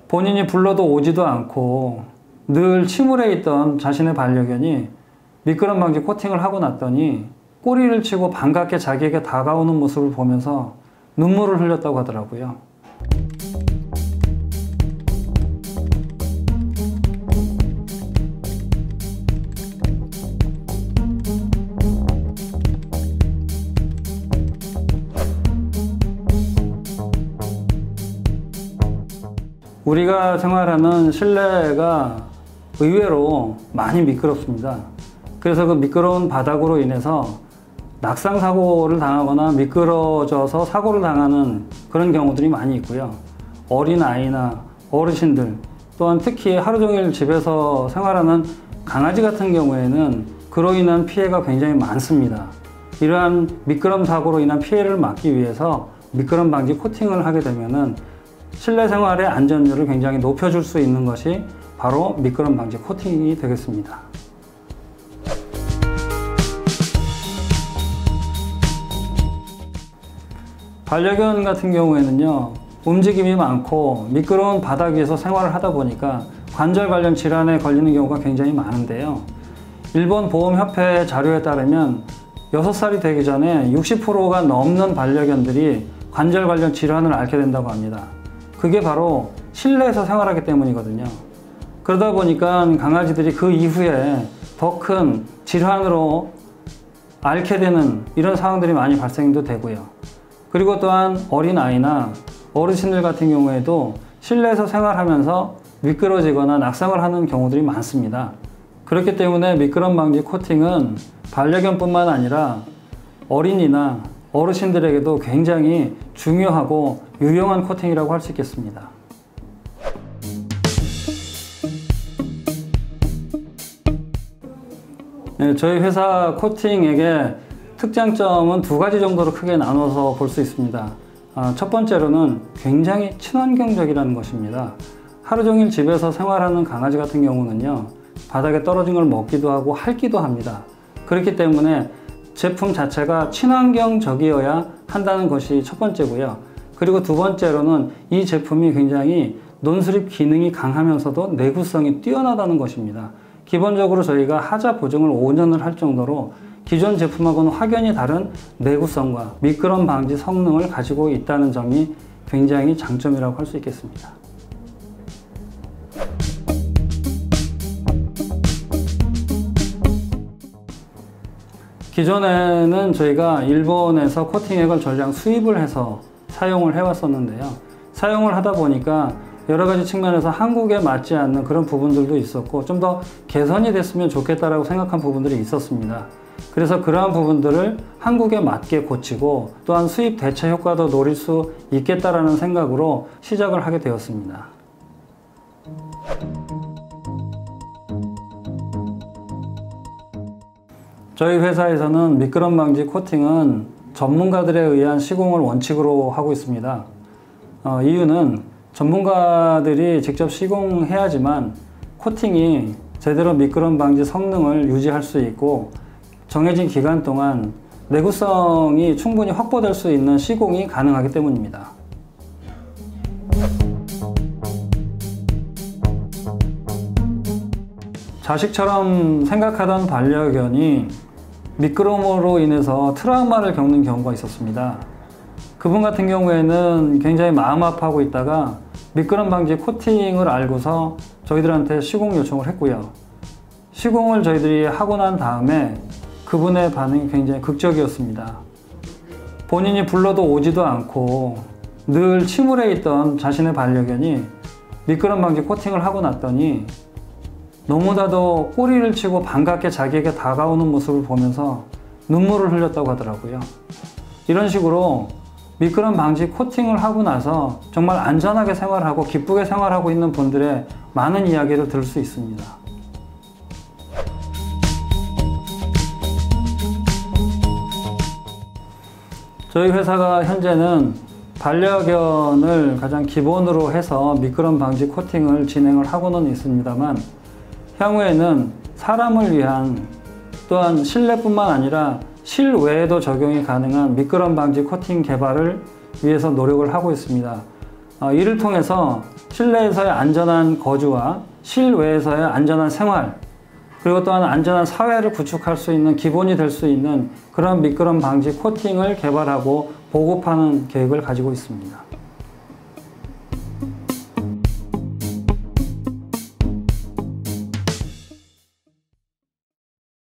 본인이 불러도 오지도 않고 늘 침울해 있던 자신의 반려견이 미끄럼 방지 코팅을 하고 났더니 꼬리를 치고 반갑게 자기에게 다가오는 모습을 보면서 눈물을 흘렸다고 하더라고요. 우리가 생활하는 실내가 의외로 많이 미끄럽습니다. 그래서 그 미끄러운 바닥으로 인해서 낙상 사고를 당하거나 미끄러져서 사고를 당하는 그런 경우들이 많이 있고요. 어린아이나 어르신들, 또한 특히 하루 종일 집에서 생활하는 강아지 같은 경우에는 그로 인한 피해가 굉장히 많습니다. 이러한 미끄럼 사고로 인한 피해를 막기 위해서 미끄럼 방지 코팅을 하게 되면은 실내 생활의 안전율을 굉장히 높여줄 수 있는 것이 바로 미끄럼 방지 코팅이 되겠습니다. 반려견 같은 경우에는요, 움직임이 많고 미끄러운 바닥 위에서 생활을 하다 보니까 관절 관련 질환에 걸리는 경우가 굉장히 많은데요. 일본 보험협회 자료에 따르면 6살이 되기 전에 60%가 넘는 반려견들이 관절 관련 질환을 앓게 된다고 합니다. 그게 바로 실내에서 생활하기 때문이거든요. 그러다 보니까 강아지들이 그 이후에 더 큰 질환으로 앓게 되는 이런 상황들이 많이 발생도 되고요. 그리고 또한 어린아이나 어르신들 같은 경우에도 실내에서 생활하면서 미끄러지거나 낙상을 하는 경우들이 많습니다. 그렇기 때문에 미끄럼 방지 코팅은 반려견뿐만 아니라 어린이나 어르신들에게도 굉장히 중요하고 유용한 코팅이라고 할 수 있겠습니다. 네, 저희 회사 코팅액의 특장점은 두 가지 정도로 크게 나눠서 볼 수 있습니다. 첫 번째로는 굉장히 친환경적이라는 것입니다. 하루 종일 집에서 생활하는 강아지 같은 경우는요, 바닥에 떨어진 걸 먹기도 하고 핥기도 합니다. 그렇기 때문에 제품 자체가 친환경적이어야 한다는 것이 첫 번째고요. 그리고 두 번째로는 이 제품이 굉장히 논수립 기능이 강하면서도 내구성이 뛰어나다는 것입니다. 기본적으로 저희가 하자 보증을 5년을 할 정도로 기존 제품하고는 확연히 다른 내구성과 미끄럼 방지 성능을 가지고 있다는 점이 굉장히 장점이라고 할 수 있겠습니다. 기존에는 저희가 일본에서 코팅액을 전량 수입을 해서 사용을 해왔었는데요. 사용을 하다 보니까 여러 가지 측면에서 한국에 맞지 않는 그런 부분들도 있었고 좀 더 개선이 됐으면 좋겠다라고 생각한 부분들이 있었습니다. 그래서 그러한 부분들을 한국에 맞게 고치고 또한 수입 대체 효과도 노릴 수 있겠다라는 생각으로 시작을 하게 되었습니다. 저희 회사에서는 미끄럼 방지 코팅은 전문가들에 의한 시공을 원칙으로 하고 있습니다. 이유는 전문가들이 직접 시공해야지만 코팅이 제대로 미끄럼 방지 성능을 유지할 수 있고 정해진 기간 동안 내구성이 충분히 확보될 수 있는 시공이 가능하기 때문입니다. 자식처럼 생각하던 반려견이 미끄럼으로 인해서 트라우마를 겪는 경우가 있었습니다. 그분 같은 경우에는 굉장히 마음 아파하고 있다가 미끄럼 방지 코팅을 알고서 저희들한테 시공 요청을 했고요. 시공을 저희들이 하고 난 다음에 그분의 반응이 굉장히 극적이었습니다. 본인이 불러도 오지도 않고 늘 침울해 있던 자신의 반려견이 미끄럼 방지 코팅을 하고 났더니 너무나도 꼬리를 치고 반갑게 자기에게 다가오는 모습을 보면서 눈물을 흘렸다고 하더라고요. 이런 식으로 미끄럼 방지 코팅을 하고 나서 정말 안전하게 생활하고 기쁘게 생활하고 있는 분들의 많은 이야기를 들을 수 있습니다. 저희 회사가 현재는 반려견을 가장 기본으로 해서 미끄럼 방지 코팅을 진행을 하고는 있습니다만 향후에는 사람을 위한 또한 실내뿐만 아니라 실외에도 적용이 가능한 미끄럼 방지 코팅 개발을 위해서 노력을 하고 있습니다. 이를 통해서 실내에서의 안전한 거주와 실외에서의 안전한 생활, 그리고 또한 안전한 사회를 구축할 수 있는 기본이 될 수 있는 그런 미끄럼 방지 코팅을 개발하고 보급하는 계획을 가지고 있습니다.